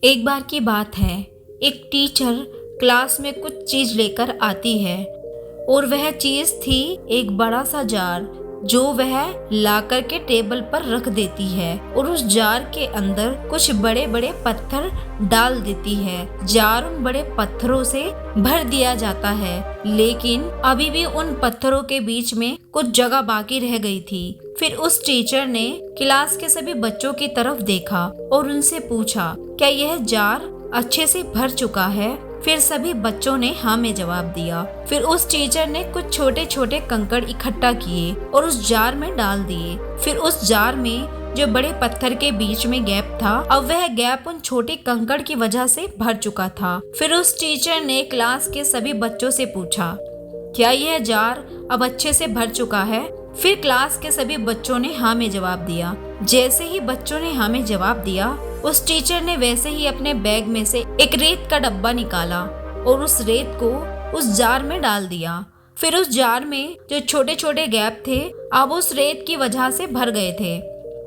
एक बार की बात है, एक टीचर क्लास में कुछ चीज लेकर आती है और वह चीज थी एक बड़ा सा जार जो वह ला कर के टेबल पर रख देती है और उस जार के अंदर कुछ बड़े बड़े पत्थर डाल देती है। जार उन बड़े पत्थरों से भर दिया जाता है, लेकिन अभी भी उन पत्थरों के बीच में कुछ जगह बाकी रह गई थी। फिर उस टीचर ने क्लास के सभी बच्चों की तरफ देखा और उनसे पूछा, क्या यह जार अच्छे से भर चुका है? फिर सभी बच्चों ने हाँ में जवाब दिया। फिर उस टीचर ने कुछ छोटे छोटे कंकड़ इकट्ठा किए और उस जार में डाल दिए। फिर उस जार में जो बड़े पत्थर के बीच में गैप था, अब वह गैप उन छोटे कंकड़ की वजह से भर चुका था। फिर उस टीचर ने क्लास के सभी बच्चों से पूछा, क्या यह जार अब अच्छे से भर चुका है? फिर क्लास के सभी बच्चों ने हाँ में जवाब दिया। जैसे ही बच्चों ने हाँ में जवाब दिया, उस टीचर ने वैसे ही अपने बैग में से एक रेत का डब्बा निकाला और उस रेत को उस जार में डाल दिया। फिर उस जार में जो छोटे छोटे गैप थे, अब उस रेत की वजह से भर गए थे।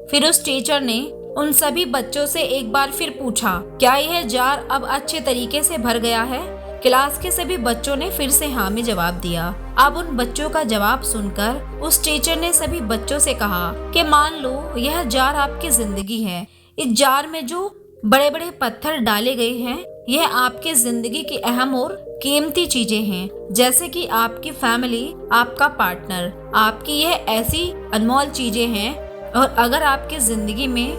फिर उस टीचर ने उन सभी बच्चों से एक बार फिर पूछा, क्या यह जार अब अच्छे तरीके से भर गया है? क्लास के सभी बच्चों ने फिर से हाँ में जवाब दिया। अब उन बच्चों का जवाब सुनकर उस टीचर ने सभी बच्चों से कहा कि मान लो यह जार आपकी जिंदगी है। इस जार में जो बड़े बड़े पत्थर डाले गए हैं, यह आपकी जिंदगी की अहम और कीमती चीजें हैं, जैसे कि आपकी फैमिली, आपका पार्टनर। आपकी यह ऐसी अनमोल चीजें हैं, और अगर आपकी जिंदगी में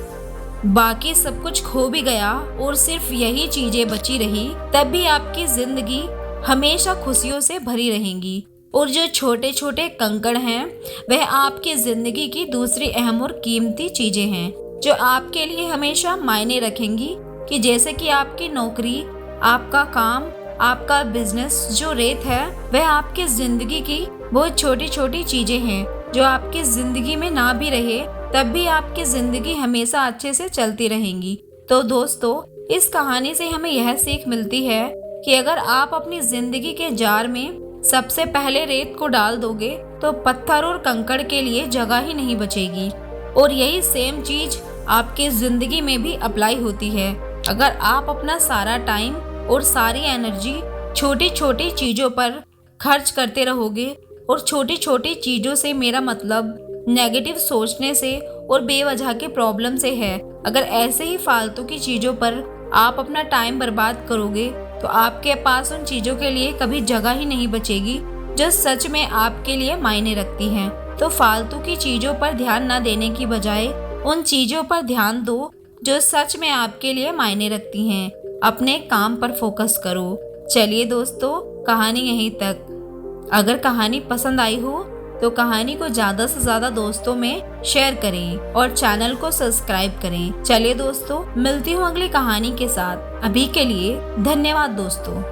बाकी सब कुछ खो भी गया और सिर्फ यही चीजें बची रही, तब भी आपकी जिंदगी हमेशा खुशियों से भरी रहेगी। और जो छोटे छोटे कंकड़ हैं, वह आपकी जिंदगी की दूसरी अहम और कीमती चीजें हैं, जो आपके लिए हमेशा मायने रखेंगी। कि जैसे कि आपकी नौकरी, आपका काम, आपका बिजनेस, जो रेत है, वह आपकी जिंदगी की बहुत छोटी छोटी चीजें हैं, जो आपकी जिंदगी में ना भी रहे तब भी आपकी जिंदगी हमेशा अच्छे से चलती रहेंगी। तो दोस्तों, इस कहानी से हमें यह सीख मिलती है कि अगर आप अपनी जिंदगी के जार में सबसे पहले रेत को डाल दोगे तो पत्थर और कंकड़ के लिए जगह ही नहीं बचेगी। और यही सेम चीज आपकी जिंदगी में भी अप्लाई होती है। अगर आप अपना सारा टाइम और सारी एनर्जी छोटी छोटी चीजों पर खर्च करते रहोगे, और छोटी छोटी चीजों से मेरा मतलब नेगेटिव सोचने से और बेवजह के प्रॉब्लम से है। अगर ऐसे ही फालतू की चीजों पर आप अपना टाइम बर्बाद करोगे तो आपके पास उन चीजों के लिए कभी जगह ही नहीं बचेगी जो सच में आपके लिए मायने रखती हैं। तो फालतू की चीजों पर ध्यान न देने की बजाय उन चीजों पर ध्यान दो जो सच में आपके लिए मायने रखती हैं। अपने काम पर फोकस करो। चलिए दोस्तों, कहानी यहीं तक। अगर कहानी पसंद आई हो तो कहानी को ज्यादा से ज्यादा दोस्तों में शेयर करें और चैनल को सब्सक्राइब करें। चलिए दोस्तों, मिलती हूँ अगली कहानी के साथ। अभी के लिए धन्यवाद दोस्तों।